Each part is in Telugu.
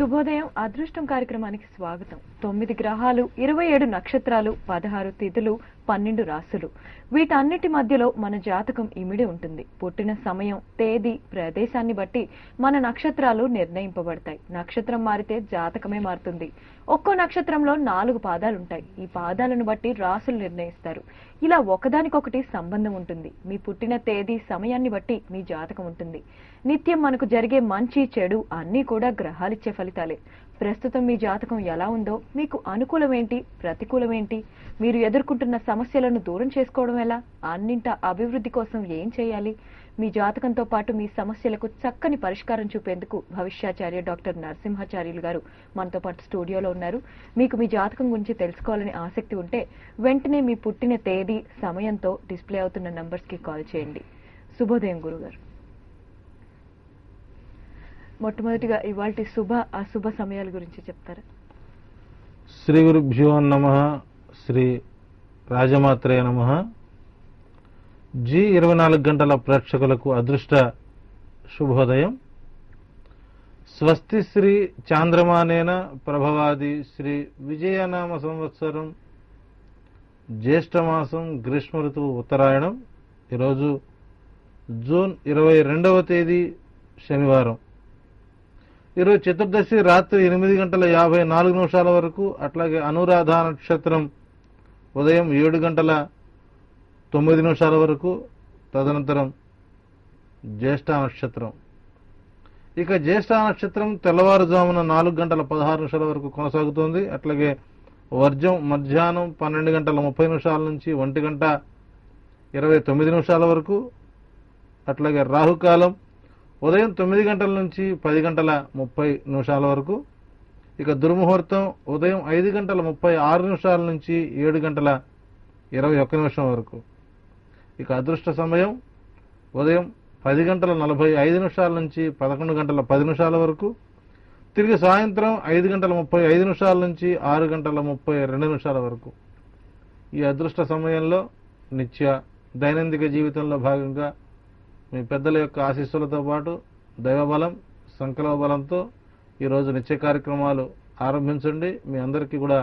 శుభోదయం అదృష్టం కార్యక్రమానికి స్వాగతం. 9 గ్రహాలు, 27 నక్షత్రాలు, 16 తిథులు, 12 రాశులు, వీటన్నిటి మధ్యలో మన జాతకం ఇమిడి ఉంటుంది. పుట్టిన సమయం, తేదీ, ప్రదేశాన్ని బట్టి మన నక్షత్రాలు నిర్ణయింపబడతాయి. నక్షత్రం మారితే జాతకమే మారుతుంది. ఒక్కో నక్షత్రంలో 4 పాదాలుంటాయి. ఈ పాదాలను బట్టి రాశులు నిర్ణయిస్తారు. ఇలా ఒకదానికొకటి సంబంధం ఉంటుంది. మీ పుట్టిన తేదీ, సమయాన్ని బట్టి మీ జాతకం ఉంటుంది. నిత్యం మనకు జరిగే మంచి, చెడు అన్నీ కూడా గ్రహాలిచ్చే ఫలితాలే. ప్రస్తుతం మీ జాతకం ఎలా ఉందో, మీకు అనుకూలమేంటి, ప్రతికూలమేంటి, మీరు ఎదుర్కొంటున్న సమస్యలను దూరం చేసుకోవడం ఎలా, అన్నింట అభివృద్ధి కోసం ఏం చేయాలి, మీ జాతకంతో పాటు మీ సమస్యలకు చక్కని పరిష్కారం చూపేందుకు భవిష్యాచార్య డాక్టర్ నరసింహాచార్యులు గారు మనతో పాటు స్టూడియోలో ఉన్నారు. మీకు మీ జాతకం గురించి తెలుసుకోవాలని ఆసక్తి ఉంటే వెంటనే మీ పుట్టిన తేదీ, సమయంతో డిస్ప్లే అవుతున్న నంబర్స్ కి కాల్ చేయండి. శుభోదయం గురుగారు. మొట్టమొదటిగా ఇవాల్టి శుభ అశుభ సమయాల గురించి చెప్తారా? శ్రీ గురుభ్యో నమః. శ్రీ రాజమాత్రే నమః. జీ 24 గంటల ప్రేక్షకులకు అదృష్ట శుభోదయం. స్వస్తి శ్రీ చాంద్రమానేన ప్రభవాది శ్రీ విజయనామ సంవత్సరం జ్యేష్ఠమాసం గ్రీష్మ ఋతువు ఉత్తరాయణం. ఈరోజు జూన్ 22వ తేదీ శనివారం. ఈరోజు చతుర్దశి రాత్రి 8:54 వరకు, అట్లాగే అనురాధ నక్షత్రం ఉదయం 7:09 వరకు, తదనంతరం జ్యేష్ఠ నక్షత్రం. ఇక జ్యేష్ఠ నక్షత్రం తెల్లవారుజామున 4:16 వరకు కొనసాగుతోంది. అట్లాగే వర్జం మధ్యాహ్నం 12:30 నుంచి 1:29 వరకు, అట్లాగే రాహుకాలం ఉదయం 9 గంటల నుంచి 10:30 వరకు. ఇక దుర్ముహూర్తం ఉదయం 5:36 నుంచి 7:21 వరకు. ఇక అదృష్ట సమయం ఉదయం 10:45 నుంచి 11:10 వరకు, తిరిగి సాయంత్రం 5:35 నుంచి 6:32 వరకు. ఈ అదృష్ట సమయంలో నిత్య దైనందిక జీవితంలో భాగంగా మీ పెద్దల యొక్క ఆశీస్సులతో పాటు దైవబలం, సంకల్ప బలంతో ఈరోజు నిత్య కార్యక్రమాలు ఆరంభించండి. మీ అందరికీ కూడా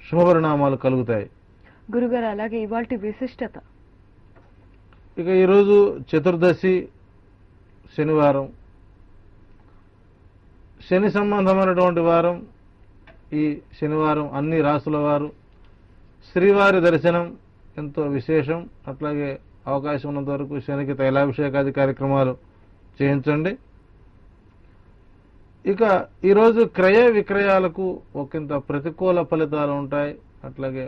శుభపరిణామాలు కలుగుతాయి. గురుగారు, అలాగే ఇవాల్టి విశిష్టత. ఇక ఈరోజు చతుర్దశి శనివారం, శని సంబంధమైనటువంటి వారం. ఈ శనివారం అన్ని రాసుల వారు శ్రీవారి దర్శనం ఎంతో విశేషం. అట్లాగే అవకాశం ఉన్నంత వరకు శనికి తైలాభిషేకాది కార్యక్రమాలు చేయించండి. ఇక ఈరోజు క్రయ విక్రయాలకు ఒకంత ప్రతికూల ఫలితాలు ఉంటాయి. అట్లాగే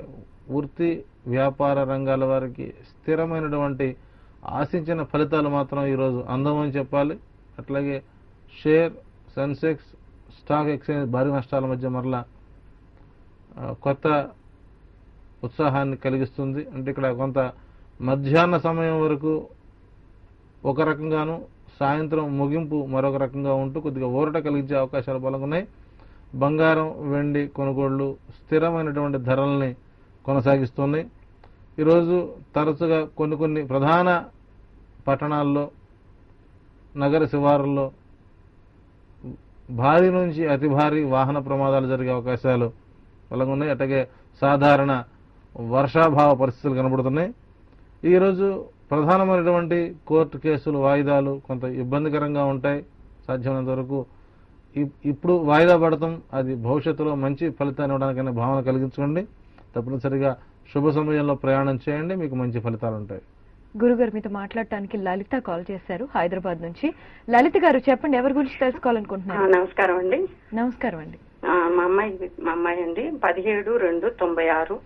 వృత్తి వ్యాపార రంగాల వారికి స్థిరమైనటువంటి ఆశించిన ఫలితాలు మాత్రం ఈరోజు అందమని చెప్పాలి. అట్లాగే షేర్, సెన్సెక్స్, స్టాక్ ఎక్స్చేంజ్ భారీ నష్టాల మధ్య మరలా కొత్త ఉత్సాహాన్ని కలిగిస్తుంది. అంటే ఇక్కడ కొంత మధ్యాహ్న సమయం వరకు ఒక రకంగాను, సాయంత్రం ముగింపు మరొక రకంగా ఉంటూ కొద్దిగా ఊరట కలిగించే అవకాశాలు బలంగా ఉన్నాయి. బంగారం, వెండి కొనుగోళ్లు స్థిరమైనటువంటి ధరల్ని కొనసాగిస్తున్నాయి. ఈరోజు తరచుగా కొన్ని ప్రధాన పట్టణాల్లో, నగర శివారుల్లో భారీ నుంచి అతి భారీ వాహన ప్రమాదాలు జరిగే అవకాశాలు బలంగా ఉన్నాయి. అట్లాగే సాధారణ వర్షాభావ పరిస్థితులు కనబడుతున్నాయి. ఈరోజు ప్రధానమైనటువంటి కోర్టు కేసులు వాయిదాలు కొంత ఇబ్బందికరంగా ఉంటాయి. సాధ్యమైనంత వరకు ఇప్పుడు వాయిదా పడటం అది భవిష్యత్తులో మంచి ఫలితాన్ని ఇవ్వడానికైనా భావన కలిగించుకోండి. తప్పనిసరిగా శుభ సమయంలో ప్రయాణం చేయండి, మీకు మంచి ఫలితాలు ఉంటాయి. గురుగారు, మీతో మాట్లాడటానికి లలిత కాల్ చేశారు హైదరాబాద్ నుంచి. లలిత గారు, చెప్పండి, ఎవరి గురించి తెలుసుకోవాలనుకుంటున్నారు? నమస్కారం అండి. నమస్కారం అండి. మా అమ్మాయి అండి 17/2/96.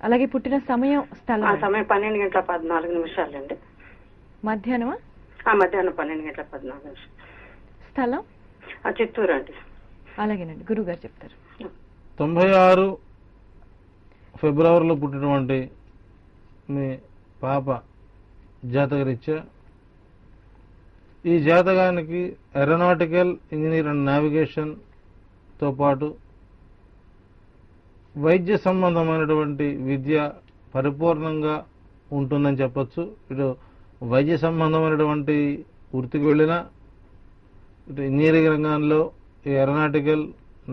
అలాగే పుట్టిన సమయం, స్థలం? సమయం 12:14 అండి. మధ్యాహ్నమా? మధ్యాహ్నం 12:14. స్థలం? చిత్తూరు అండి. అలాగేనండి, గురుగారు చెప్తారు. 96 ఫిబ్రవరిలో పుట్టినటువంటి మీ పాప జాతకరీత్యా ఈ జాతకానికి ఏరోనాటికల్ ఇంజనీర్ అండ్ నావిగేషన్ తో పాటు వైద్య సంబంధమైనటువంటి విద్య పరిపూర్ణంగా ఉంటుందని చెప్పొచ్చు. ఇటు వైద్య సంబంధమైనటువంటి వృత్తికి వెళ్ళినా, ఇటు ఇంజనీరింగ్ రంగంలో ఈ ఏరోనాటికల్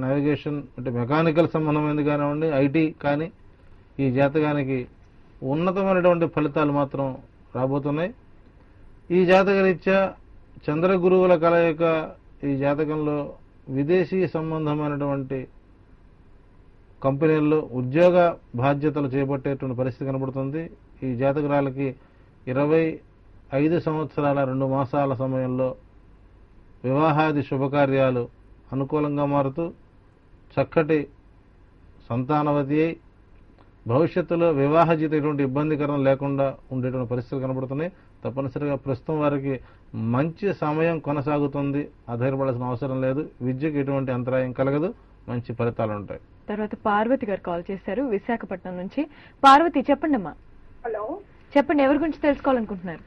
నావిగేషన్ అంటే మెకానికల్ సంబంధమైనది కానివ్వండి, ఐటీ కానీ ఈ జాతకానికి ఉన్నతమైనటువంటి ఫలితాలు మాత్రం రాబోతున్నాయి. ఈ జాతకరీత్యా చంద్ర గురువుల కలయిక ఈ జాతకంలో విదేశీ సంబంధమైనటువంటి కంపెనీల్లో ఉద్యోగ బాధ్యతలు చేపట్టేటువంటి పరిస్థితి కనబడుతుంది. ఈ జాతకురాలకి 25 సంవత్సరాల 2 మాసాల సమయంలో వివాహాది శుభకార్యాలు అనుకూలంగా మారుతూ చక్కటి సంతానవతి అయి భవిష్యత్తులో వివాహజీత ఎటువంటి ఇబ్బందికరం లేకుండా ఉండేటువంటి పరిస్థితులు కనబడుతున్నాయి. తప్పనిసరిగా ప్రస్తుతం వారికి మంచి సమయం కొనసాగుతుంది, ఆధారపడాల్సిన అవసరం లేదు. విద్యకు ఎటువంటి అంతరాయం కలగదు, మంచి ఫలితాలు ఉంటాయి. తర్వాత పార్వతి గారు కాల్ చేశారు విశాఖపట్నం నుంచి. పార్వతి చెప్పండి అమ్మా. హలో చెప్పండి, ఎవరి గురించి తెలుసుకోవాలనుకుంటున్నారు?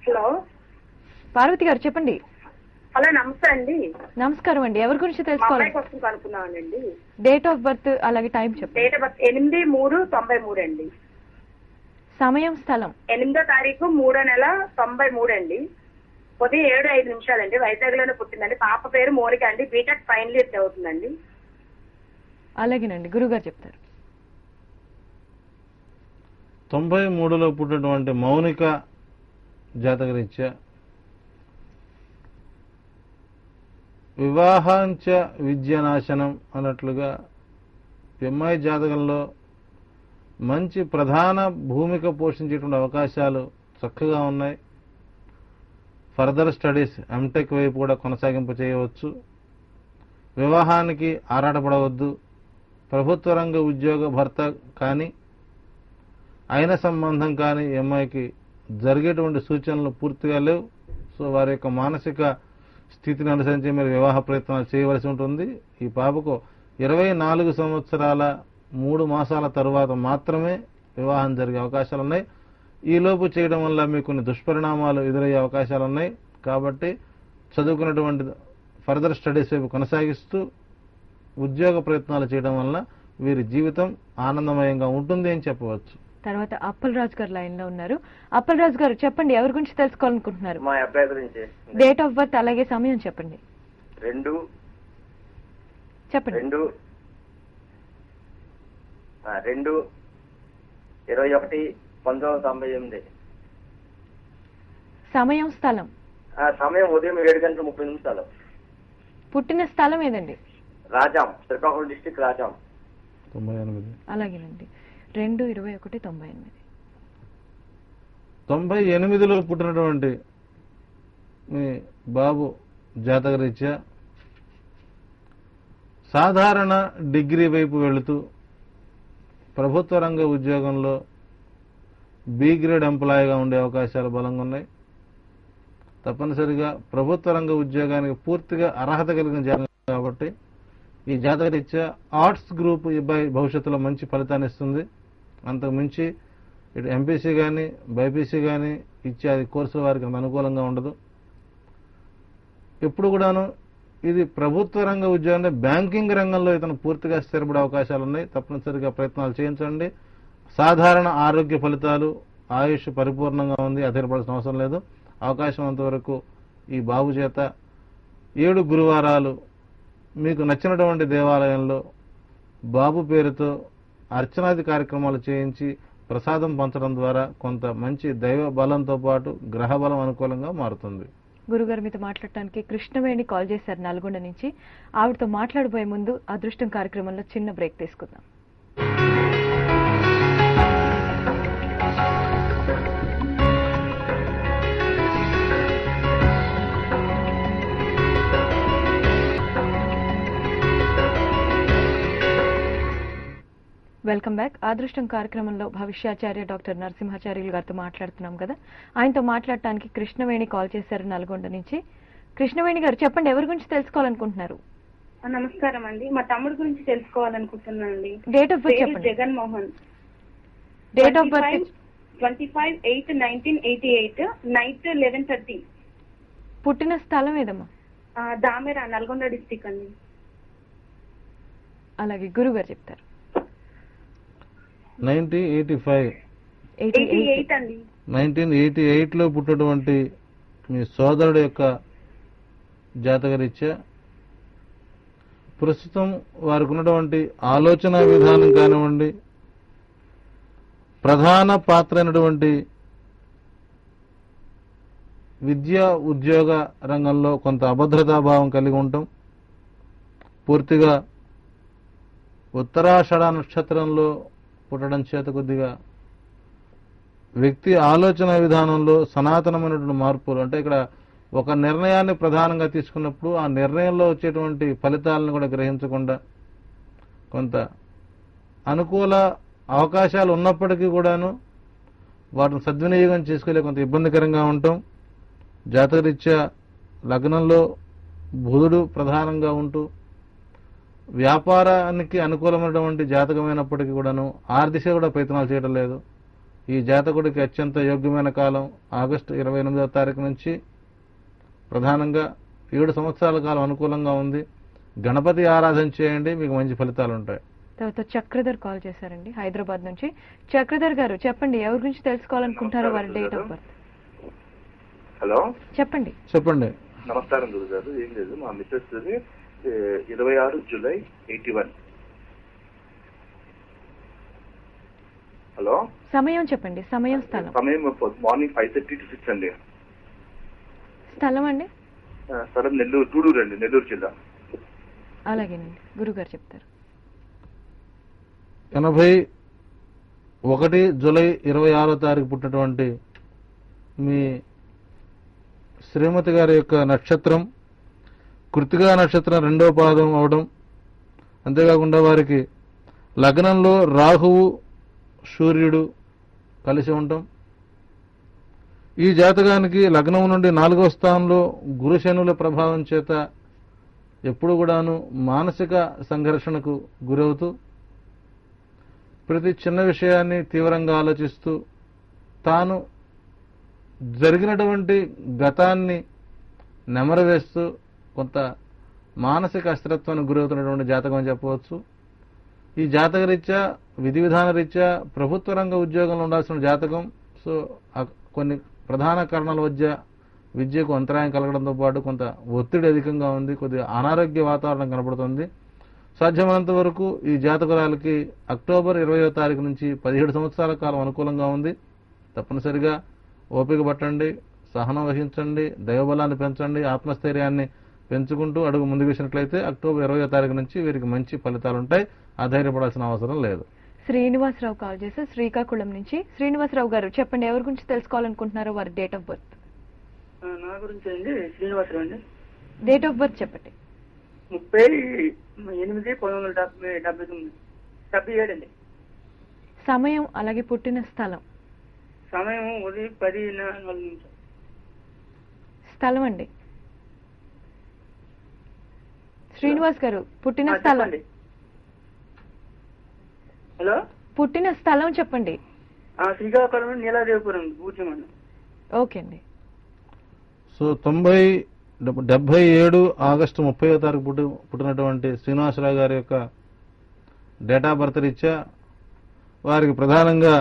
హలో పార్వతి గారు చెప్పండి. హలో నమస్తే అండి. నమస్కారం అండి, ఎవరి గురించి మా తెలుసుకోవాలి? అబ్బాయి కోసం కనుక్కున్నానండి. డేట్ ఆఫ్ బర్త్ అలాగే టైం చెప్పండి. డేట్ ఆఫ్ బర్త్ 8/3/93 అండి. సమయం స్థలం 8వ తారీఖు 3వ నెల 93 అండి. ఉదయం 7:05 అండి. వైజాగ్ లోనే పుట్టిందండి. పాప పేరు మోనిక అండి. బీటెక్ ఫైనల్ ఇయర్ చదువుతుందండి. అలాగేనండి, గురుగారు చెప్తారు. 93లో పుట్టినటువంటి మౌనిక జాతకరీత్యా వివాహాంచ విద్యానాశనం అన్నట్లుగా అమ్మాయి జాతకంలో మంచి ప్రధాన భూమిక పోషించేటువంటి అవకాశాలు చక్కగా ఉన్నాయి. ఫర్దర్ స్టడీస్ ఎంటెక్ వైపు కూడా కొనసాగింపు చేయవచ్చు. వివాహానికి ఆరాటపడవద్దు. ప్రభుత్వ రంగ ఉద్యోగ భర్త కానీ అయిన సంబంధం కానీ అమ్మాయికి జరిగేటువంటి సూచనలు పూర్తిగా లేవు. సో వారి యొక్క మానసిక స్థితిని అనుసరించి మీరు వివాహ ప్రయత్నాలు చేయవలసి ఉంటుంది. ఈ పాపకు 24 సంవత్సరాల 3 మాసాల తరువాత మాత్రమే వివాహం జరిగే అవకాశాలు ఉన్నాయి. ఈలోపు చేయడం వల్ల మీకు కొన్ని దుష్పరిణామాలు ఎదురయ్యే అవకాశాలు ఉన్నాయి. కాబట్టి చదువుకున్నటువంటి ఫర్దర్ స్టడీస్ వైపు కొనసాగిస్తూ ఉద్యోగ ప్రయత్నాలు చేయడం వల్ల వీరి జీవితం ఆనందమయంగా ఉంటుంది అని చెప్పవచ్చు. తర్వాత అప్పలరాజు గారు లైన్ లో ఉన్నారు. అప్పలరాజు గారు చెప్పండి, ఎవరి గురించి తెలుసుకోవాలనుకుంటున్నారు? మా అబ్బాయి గురించి. డేట్ ఆఫ్ బర్త్ అలాగే సమయం చెప్పండి. 2 చెప్పండి. 2/21/1998. సమయం స్థలం సమయం ఉదయం 7:30. పుట్టిన స్థలం ఏదండి? రాజాం, శ్రీకాకుళం డిస్టిక్ రాజాం. 98. అలాగేనండి. 2/21/98. 98లో పుట్టినటువంటి మీ బాబు జాతకరీత్యా సాధారణ డిగ్రీ వైపు వెళుతూ ప్రభుత్వ రంగ ఉద్యోగంలో బి గ్రేడ్ ఎంప్లాయీగా ఉండే అవకాశాలు బలంగా ఉన్నాయి. తప్పనిసరిగా ప్రభుత్వ రంగ ఉద్యోగానికి పూర్తిగా అర్హత కలిగిన జాతకం కాబట్టి ఈ జాతకరీత్యా ఆర్ట్స్ గ్రూప్ ఈ భవిష్యత్తులో మంచి ఫలితాన్ని ఇస్తుంది. అంతకు మించి ఇటు ఎంపీసీ కానీ బైపీసీ కానీ ఇత్యాది కోర్సుల వారికి అంత అనుకూలంగా ఉండదు. ఎప్పుడు కూడాను ఇది ప్రభుత్వ రంగ ఉద్యోగం, బ్యాంకింగ్ రంగంలో ఇతను పూర్తిగా స్థిరపడే అవకాశాలు ఉన్నాయి. తప్పనిసరిగా ప్రయత్నాలు చేయించండి. సాధారణ ఆరోగ్య ఫలితాలు, ఆయుష్ పరిపూర్ణంగా ఉంది, అధైర్యపడాల్సిన అవసరం లేదు. అవకాశం అంతవరకు ఈ బాబు చేత 7 గురువారాలు మీకు నచ్చినటువంటి దేవాలయంలో బాబు పేరుతో అర్చనాది కార్యక్రమాలు చేయించి ప్రసాదం పంచడం ద్వారా కొంత మంచి దైవ బలంతో పాటు గ్రహ బలం అనుకూలంగా మారుతుంది. గురుగారు మీతో మాట్లాడటానికి కృష్ణవేణి కాల్ చేశారు నల్గొండ నుంచి. ఆవిడతో మాట్లాడబోయే ముందు అదృష్టం కార్యక్రమంలో చిన్న బ్రేక్ తీసుకుందాం. Welcome back. అదృష్టం కార్యక్రమంలో భవిష్యాచార్య డాక్టర్ నరసింహాచార్యులు గారితో మాట్లాడుతున్నాం కదా. ఆయనతో మాట్లాడటానికి కృష్ణవేణి కాల్ చేశారు నల్గొండ నుంచి. కృష్ణవేణి గారు చెప్పండి, ఎవరి గురించి తెలుసుకోవాలనుకుంటున్నారు? నమస్కారం అండి. మా తమ్ముడు గురించి తెలుసుకోవాలనుకుంటున్నానండి. డేట్ ఆఫ్ బర్త్ చెప్పండి. Jaganmohan. Date of birth 25/8/1988 night 11:30. పుట్టిన స్థలం ఏదమ్మా? దామెర, నల్గొండ డిస్టిక్ అండి. అలాగే గురుగారు చెప్తారు. 1985 88 అండి. 1988లో పుట్టినటువంటి మీ సోదరుడు యొక్క జాతకరీత్యా ప్రస్తుతం వారికి ఉన్నటువంటి ఆలోచన విధానం కానివ్వండి, ప్రధాన పాత్ర అయినటువంటి విద్యా ఉద్యోగ రంగంలో కొంత అభద్రతాభావం కలిగి ఉంటాం. పూర్తిగా ఉత్తరాషాఢ నక్షత్రంలో పుట్టడం చేత కొద్దిగా వ్యక్తి ఆలోచన విధానంలో సనాతనమైనటువంటి మార్పులు, అంటే ఇక్కడ ఒక నిర్ణయాన్ని ప్రధానంగా తీసుకున్నప్పుడు ఆ నిర్ణయంలో వచ్చేటువంటి ఫలితాలను కూడా గ్రహించకుండా కొంత అనుకూల అవకాశాలు ఉన్నప్పటికీ కూడాను వాటిని సద్వినియోగం చేసుకోలే కొంత ఇబ్బందికరంగా ఉంటాం. జాతకరీత్యా లగ్నంలో బుధుడు ప్రధానంగా ఉంటూ వ్యాపారానికి అనుకూలమైనటువంటి జాతకమైనప్పటికీ కూడాను ఆర్థిక కూడా ప్రయత్నాలు చేయడం లేదు. ఈ జాతకుడికి అత్యంత యోగ్యమైన కాలం ఆగస్టు 28వ తారీఖు నుంచి ప్రధానంగా 7 సంవత్సరాల కాలం అనుకూలంగా ఉంది. గణపతి ఆరాధన చేయండి, మీకు మంచి ఫలితాలు ఉంటాయి. తర్వాత చక్రధర్ కాల్ చేశారండి హైదరాబాద్ నుంచి. చక్రధర్ గారు చెప్పండి, ఎవరి గురించి తెలుసుకోవాలనుకుంటారో వారి డేట్ ఆఫ్ బర్త్. హలో, చెప్పండి. నమస్కారం గురుగారు. ఏం లేదు, మా మిస్సెస్ 26 జూలై 81. హలో, సమయం చెప్పండి. సమయం, స్థలం. సమయం మార్నింగ్ 5:30 to 6 అండి. స్థలం అండి? స్థలం నెల్లూరు, టూడూరు అండి, నెల్లూరు జిల్లా. అలాగేనండి, గురుగారు చెప్తారు. 81 జూలై 26వ తారీఖు పుట్టినటువంటి మీ శ్రీమతి గారి యొక్క నక్షత్రం కృత్తికా నక్షత్రం 2వ పాదం అవడం, అంతేకాకుండా వారికి లగ్నంలో రాహువు సూర్యుడు కలిసి ఉండటం. ఈ జాతకానికి లగ్నం నుండి 4వ స్థానంలో గురు శనుల ప్రభావం చేత ఎప్పుడు కూడాను మానసిక సంఘర్షణకు గురవుతూ ప్రతి చిన్న విషయాన్ని తీవ్రంగా ఆలోచిస్తూ తాను జరిగినటువంటి గతాన్ని నెమరవేస్తూ కొంత మానసిక అస్థిరత్వానికి గురవుతున్నటువంటి జాతకం అని చెప్పవచ్చు. ఈ జాతక రీత్యా విధి విధాన రీత్యా ప్రభుత్వ రంగ ఉద్యోగంలో ఉండాల్సిన జాతకం. సో కొన్ని ప్రధాన కారణాల మధ్య విద్యకు అంతరాయం కలగడంతో పాటు కొంత ఒత్తిడి అధికంగా ఉంది, కొద్దిగా అనారోగ్య వాతావరణం కనబడుతుంది. సాధ్యమైనంత వరకు ఈ జాతకురాలకి అక్టోబర్ 20వ తారీఖు నుంచి 17 సంవత్సరాల కాలం అనుకూలంగా ఉంది. తప్పనిసరిగా ఓపిక పట్టండి, సహనం వహించండి, దైవబలాన్ని పెంచండి, ఆత్మస్థైర్యాన్ని పెంచుకుంటూ అడుగు ముందుకు వేసినట్లయితే అక్టోబర్ 20వ తారీఖు నుంచి వీరికి మంచి ఫలితాలు ఉంటాయి. అధైర్యపడాల్సిన అవసరం లేదు. శ్రీనివాసరావు కాల్ చేశారు శ్రీకాకుళం నుంచి. శ్రీనివాసరావు గారు చెప్పండి, ఎవరి గురించి తెలుసుకోవాలనుకుంటున్నారో వారి డేట్ ఆఫ్ బర్త్. నా గురించి అండి, శ్రీనివాసరావు అండి. డేట్ ఆఫ్ బర్త్ చెప్పండి. 38/1977 అండి. సమయం అలాగే పుట్టిన స్థలం. సమయం ఉదయం 10:04. స్థలం అండి శ్రీనివాస్ గారు, పుట్టిన స్థలం. హలో, పుట్టిన స్థలం చెప్పండి. శ్రీకాకుళం నీలాదేవిపురం పూర్తిమండి. ఓకే అండి. సో 77 ఆగస్టు 30వ తారీఖు పుట్టినటువంటి శ్రీనివాసరావు గారి యొక్క డేట్ ఆఫ్ బర్త్ రీత్యా వారికి ప్రధానంగా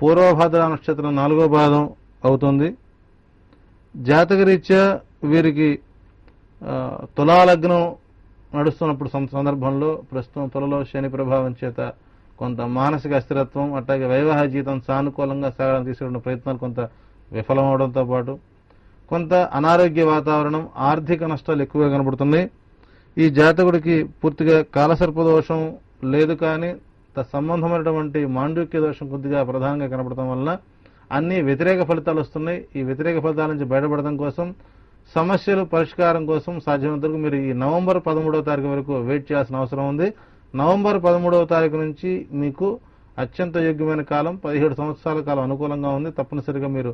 పూర్వభాద్ర నక్షత్రం 4వ పాదం అవుతుంది. జాతక రీత్యా వీరికి తులాలగ్నం నడుస్తున్నప్పుడు సందర్భంలో ప్రస్తుతం తులలో శని ప్రభావం చేత కొంత మానసిక అస్థిరత్వం, అట్లాగే వైవాహిక జీవితం సానుకూలంగా సాగడానికి తీసుకున్న ప్రయత్నాలు కొంత విఫలమవడంతో పాటు కొంత అనారోగ్య వాతావరణం, ఆర్థిక నష్టాలు ఎక్కువగా కనబడుతున్నాయి. ఈ జాతకుడికి పూర్తిగా కాలసర్ప దోషం లేదు, కానీ సంబంధమైనటువంటి మాండూక్య దోషం కొద్దిగా ప్రధానంగా కనబడటం వలన అన్ని వ్యతిరేక ఫలితాలు వస్తున్నాయి. ఈ వ్యతిరేక ఫలితాల నుంచి బయటపడడం కోసం, సమస్యలు పరిష్కారం కోసం సాధ్యమైనంత వరకు మీరు ఈ నవంబర్ 13వ తారీఖు వరకు వెయిట్ చేయాల్సిన అవసరం ఉంది. నవంబర్ 13వ తారీఖు నుంచి మీకు అత్యంత యోగ్యమైన కాలం 17 సంవత్సరాల కాలం అనుకూలంగా ఉంది. తప్పనిసరిగా మీరు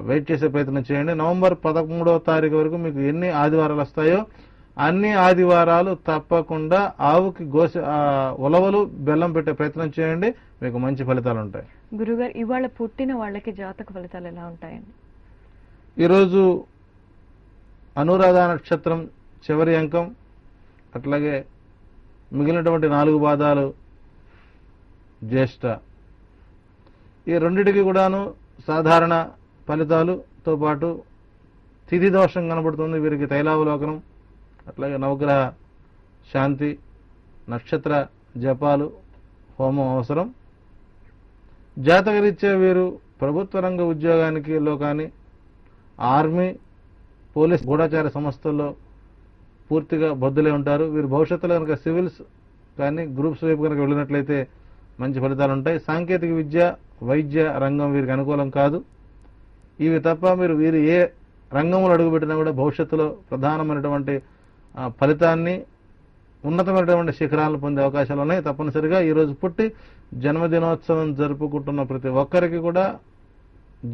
వెయిట్ చేసే ప్రయత్నం చేయండి. నవంబర్ 13వ తారీఖు వరకు మీకు ఎన్ని ఆదివారాలు వస్తాయో అన్ని ఆదివారాలు తప్పకుండా ఆవుకి ఉలవలు బెల్లం పెట్టే ప్రయత్నం చేయండి, మీకు మంచి ఫలితాలు ఉంటాయి. గురుగారు, ఇవాళ పుట్టిన వాళ్ళకి జాతక ఫలితాలు ఎలా ఉంటాయండి? ఈరోజు అనురాధ నక్షత్రం చివరి అంకం, అట్లాగే మిగిలినటువంటి 4 పాదాలు జ్యేష్ఠ. ఈ రెండిటికి కూడాను సాధారణ ఫలితాలుతో పాటు తిథి దోషం కనబడుతుంది. వీరికి తైలావలోకనం, అట్లాగే నవగ్రహ శాంతి, నక్షత్ర జపాలు, హోమం అవసరం. జాతకరీత్యా వీరు ప్రభుత్వ రంగ ఉద్యోగానికిలో కానీ, ఆర్మీ, పోలీస్, గూఢచార సంస్థల్లో పూర్తిగా బద్దులై ఉంటారు. వీరు భవిష్యత్తులో కనుక సివిల్స్ కానీ గ్రూప్స్ వైపు కనుక వెళ్ళినట్లయితే మంచి ఫలితాలు ఉంటాయి. సాంకేతిక విద్య, వైద్య రంగం వీరికి అనుకూలం కాదు. ఇవి తప్ప వీరు ఏ రంగంలో అడుగుపెట్టినా కూడా భవిష్యత్తులో ప్రధానమైనటువంటి ఫలితాన్ని, ఉన్నతమైనటువంటి శిఖరాలను పొందే అవకాశాలు ఉన్నాయి. తప్పనిసరిగా ఈరోజు పుట్టి జన్మదినోత్సవం జరుపుకుంటున్న ప్రతి ఒక్కరికి కూడా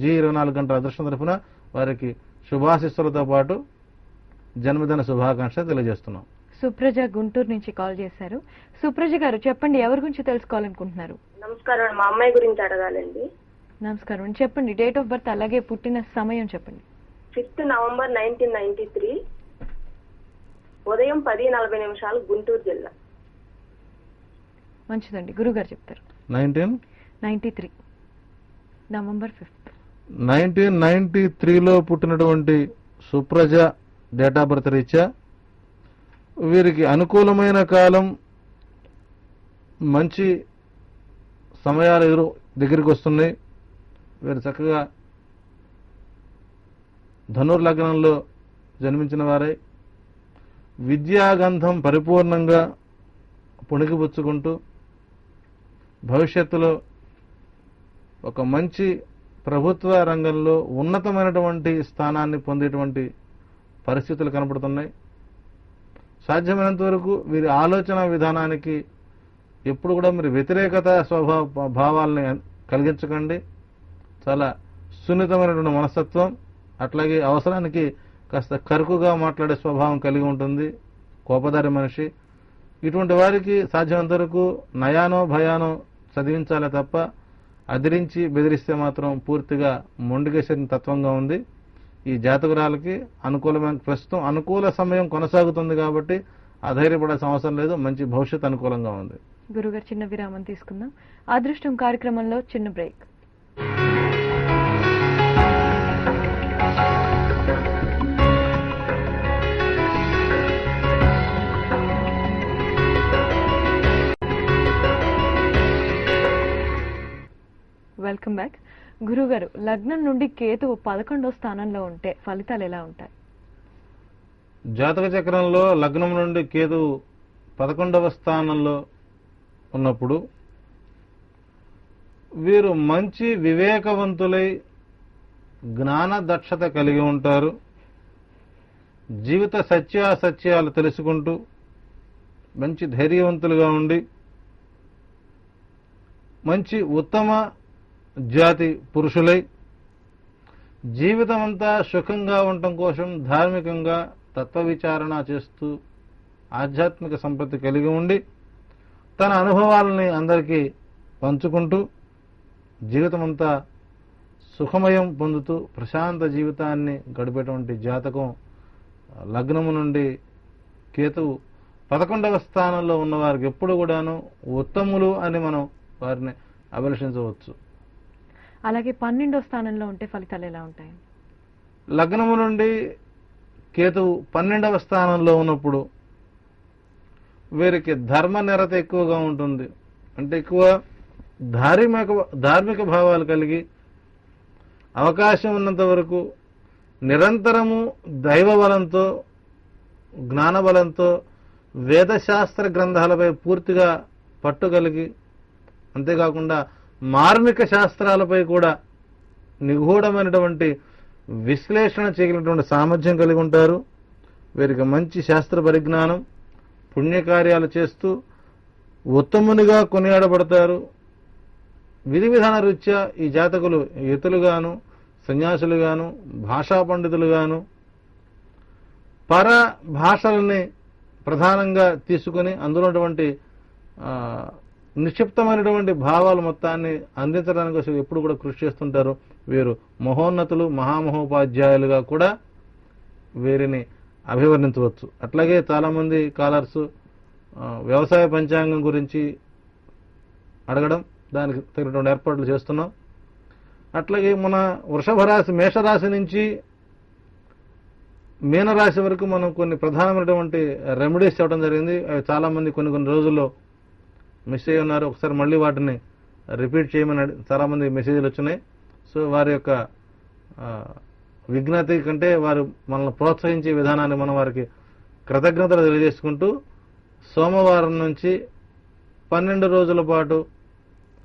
G24 గంటల అదృష్టం తరఫున వారికి శుభాశిస్సులతో పాటు జన్మదిన శుభాకాంక్షలు తెలియజేస్తున్నాం. సుప్రజ గుంటూరు నుంచి కాల్ చేశారు. సుప్రజ గారు చెప్పండి, ఎవరి గురించి తెలుసుకోవాలనుకుంటున్నారు? నమస్కారం, మా అమ్మాయి గురించి అడగాలండి. నమస్కారం, చెప్పండి. డేట్ ఆఫ్ బర్త్ అలాగే పుట్టిన సమయం చెప్పండి. 5 నవంబర్ 1993, ఉదయం 10:40 గుంటూరు జిల్లా. మంచిదండి, గురుగారు చెప్తారు. 1993 నవంబర్ 5. 1993లో పుట్టినటువంటి సుప్రజ డేట్ ఆఫ్ బర్త్ రీత్యా వీరికి అనుకూలమైన కాలం, మంచి సమయాలు దగ్గరికి వస్తున్నాయి. వీరు చక్కగా ధనుర్లగ్నంలో జన్మించిన వారై విద్యాగంధం పరిపూర్ణంగా పుణికిపుచ్చుకుంటూ భవిష్యత్తులో ఒక మంచి ప్రభుత్వ రంగంలో ఉన్నతమైనటువంటి స్థానాన్ని పొందేటువంటి పరిస్థితులు కనపడుతున్నాయి. సాధ్యమైనంత వరకు వీరి ఆలోచన విధానానికి ఎప్పుడు కూడా మీరు వ్యతిరేకత భావాలని కలిగించకండి. చాలా సున్నితమైనటువంటి మనస్తత్వం, అట్లాగే అవసరానికి కాస్త కరుకుగా మాట్లాడే స్వభావం కలిగి ఉంటుంది. కోపదారి మనిషి. ఇటువంటి వారికి సాధ్యమైనంత వరకు నయానో భయానో చదివించాలే తప్ప అదిరించి బెదిరిస్తే మాత్రం పూర్తిగా మొండికేసిన తత్వంగా ఉంది. ఈ జాతకురాలకి అనుకూలమైన, ప్రస్తుతం అనుకూల సమయం కొనసాగుతుంది కాబట్టి అధైర్యపడాల్సిన అవసరం లేదు. మంచి భవిష్యత్ అనుకూలంగా ఉంది. గురుగారు చిన్న విరామం తీసుకుందాం. అదృష్టం కార్యక్రమంలో చిన్న బ్రేక్. Welcome back. గురుగారు, లగ్నం నుండి కేతువు 11వ స్థానంలో ఉంటే ఫలితాలు ఎలా ఉంటాయి? జాతక చక్రంలో లగ్నం నుండి కేతువు 11వ స్థానంలో ఉన్నప్పుడు వీరు మంచి వివేకవంతులై జ్ఞాన దక్షత కలిగి ఉంటారు. జీవిత సత్యాసత్యాలు తెలుసుకుంటూ మంచి ధైర్యవంతులుగా ఉండి మంచి ఉత్తమ జాతి పురుషులై జీవితమంతా సుఖంగా ఉండటం కోసం ధార్మికంగా తత్వ విచారణ చేస్తూ ఆధ్యాత్మిక సంపత్తి కలిగి ఉండి తన అనుభవాలని అందరికీ పంచుకుంటూ జీవితమంతా సుఖమయం పొందుతూ ప్రశాంత జీవితాన్ని గడిపేటువంటి జాతకం లగ్నము నుండి కేతువు 11వ స్థానంలో ఉన్న వారికి ఎప్పుడు కూడాను ఉత్తములు అని మనం వారిని అభిలషించవచ్చు. అలాగే 12వ స్థానంలో ఉంటే ఫలితాలు ఎలా ఉంటాయి? లగ్నము నుండి కేతువు 12వ స్థానంలో ఉన్నప్పుడు వీరికి ధర్మ నిరత ఎక్కువగా ఉంటుంది. అంటే ఎక్కువ ధార్మిక భావాలు కలిగి అవకాశం ఉన్నంత వరకు నిరంతరము దైవ బలంతో, జ్ఞాన బలంతో వేదశాస్త్ర గ్రంథాలపై పూర్తిగా పట్టు కలిగి, అంతేకాకుండా మార్మిక శాస్త్రాలపై కూడా నిగూఢమైనటువంటి విశ్లేషణ చేయగలిగినటువంటి సామర్థ్యం కలిగి ఉంటారు. వీరికి మంచి శాస్త్ర పరిజ్ఞానం, పుణ్యకార్యాలు చేస్తూ ఉత్తమునిగా కొనియాడబడతారు. విధి విధాన రీత్యా ఈ జాతకులు యతులుగాను, సన్యాసులుగాను, భాషా పండితులుగాను పర భాషలని ప్రధానంగా తీసుకుని అందులోటువంటి నిక్షిప్తమైనటువంటి భావాలు మొత్తాన్ని అందించడానికి కోసం ఎప్పుడు కూడా కృషి చేస్తుంటారు. వీరు మహోన్నతులు, మహామహోపాధ్యాయులుగా కూడా వీరిని అభివర్ణించవచ్చు. అట్లాగే చాలామంది కాలర్స్ వ్యవసాయ పంచాంగం గురించి అడగడం, దానికి తగినటువంటి ఏర్పాట్లు చేస్తున్నాం. అట్లాగే మన వృషభ రాశి, మేషరాశి నుంచి మీనరాశి వరకు మనం కొన్ని ప్రధానమైనటువంటి రెమెడీస్ చెప్పడం జరిగింది. అవి చాలా మంది కొన్ని రోజుల్లో మిస్ అయ్యి ఉన్నారు. ఒకసారి మళ్ళీ వాటిని రిపీట్ చేయమని చాలా మంది మెసేజ్లు వచ్చినాయి. సో వారి యొక్క విజ్ఞత కంటే వారు మనల్ని ప్రోత్సహించే విధానాన్ని మనం వారికి కృతజ్ఞతలు తెలియజేసుకుంటూ సోమవారం నుంచి 12 రోజుల పాటు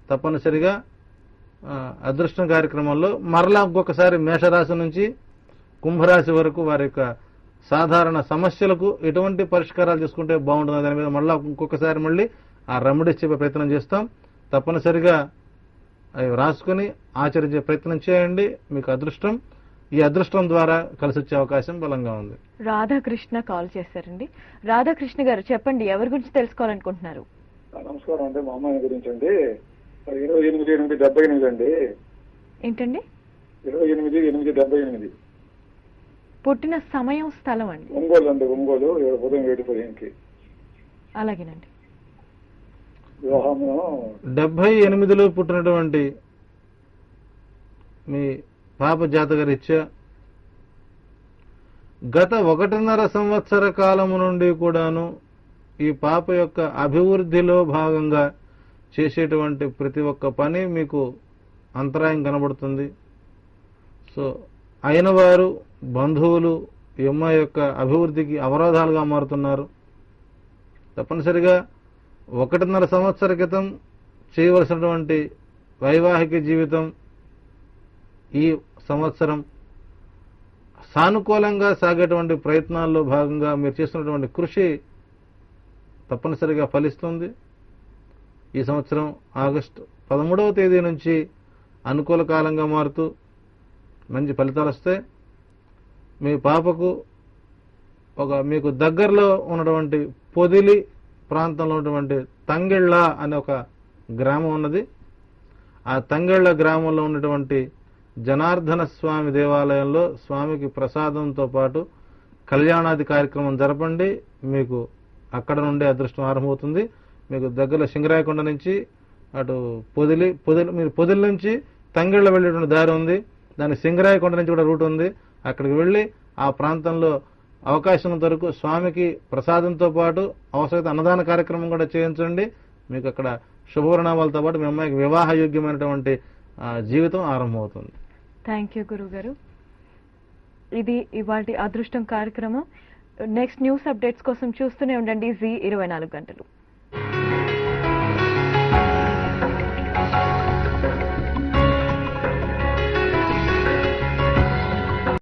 తప్పనిసరిగా అదృష్టం కార్యక్రమంలో మరలా ఇంకొకసారి మేషరాశి నుంచి కుంభరాశి వరకు వారి యొక్క సాధారణ సమస్యలకు ఎటువంటి పరిష్కారాలు తీసుకుంటే బాగుంటుంది దాని మీద మళ్ళీ ఇంకొకసారి మళ్ళీ ఆ రెమెడీస్ చెప్పే ప్రయత్నం చేస్తాం. తప్పనిసరిగా అవి రాసుకుని ఆచరించే ప్రయత్నం చేయండి. మీకు అదృష్టం, ఈ అదృష్టం ద్వారా కలిసి వచ్చే అవకాశం బలంగా ఉంది. రాధాకృష్ణ కాల్ చేశారండి. రాధాకృష్ణ గారు చెప్పండి, ఎవరి గురించి తెలుసుకోవాలనుకుంటున్నారు? నమస్కారం అండి. మా అమ్మాయి గురించి అండి. 28/8/78 అండి. ఏంటండి? 28/8/78. పుట్టిన సమయం, స్థలం అండి? ఒంగోలు అండి. ఒంగోలు ఉదయం 7:15కి. అలాగేనండి. వివాహము 78లో పుట్టినటువంటి మీ పాప జాతకరీత్యా గత 1.5 సంవత్సర కాలము నుండి కూడాను ఈ పాప యొక్క అభివృద్ధిలో భాగంగా చేసేటువంటి ప్రతి ఒక్క పని మీకు అంతరాయం కనబడుతుంది. సో అయిన వారు, బంధువులు ఈ అమ్మాయి యొక్క అభివృద్ధికి అవరోధాలుగా మారుతున్నారు. తప్పనిసరిగా 1.5 సంవత్సర క్రితం చేయవలసినటువంటి వైవాహిక జీవితం ఈ సంవత్సరం సానుకూలంగా సాగేటువంటి ప్రయత్నాల్లో భాగంగా మీరు చేస్తున్నటువంటి కృషి తప్పనిసరిగా ఫలిస్తుంది. ఈ సంవత్సరం ఆగస్టు 13వ తేదీ నుంచి అనుకూల కాలంగా మారుతూ మంచి ఫలితాలు వస్తాయి. మీ పాపకు మీకు దగ్గరలో ఉన్నటువంటి పొదిలి ప్రాంతంలో ఉన్నటువంటి తంగెళ్ళ అనే ఒక గ్రామం ఉన్నది. ఆ తంగెళ్ళ గ్రామంలో ఉన్నటువంటి జనార్దన స్వామి దేవాలయంలో స్వామికి ప్రసాదంతో పాటు కళ్యాణాది కార్యక్రమం జరపండి. మీకు అక్కడ నుండి అదృష్టం ఆరంభమవుతుంది. మీకు దగ్గరలో సింగరాయకొండ నుంచి అటు మీరు పొదిలి నుంచి తంగెళ్ళ వెళ్ళేటువంటి దారి ఉంది. దాని సింగరాయకొండ నుంచి కూడా రూట్ ఉంది. అక్కడికి వెళ్ళి ఆ ప్రాంతంలో అవకాశం వరకు స్వామికి ప్రసాదంతో పాటు అవసరమైతే అన్నదాన కార్యక్రమం కూడా చేయించండి. మీకు అక్కడ శుభపరిణామాలతో పాటు మీ అమ్మాయికి వివాహ యోగ్యమైనటువంటి జీవితం ఆరంభమవుతుంది. థ్యాంక్ యూ గురువు గారు. ఇది ఇవాల్టి అదృష్టం కార్యక్రమం. నెక్స్ట్ న్యూస్ అప్డేట్స్ కోసం చూస్తూనే ఉండండి జీ 24 గంటలు.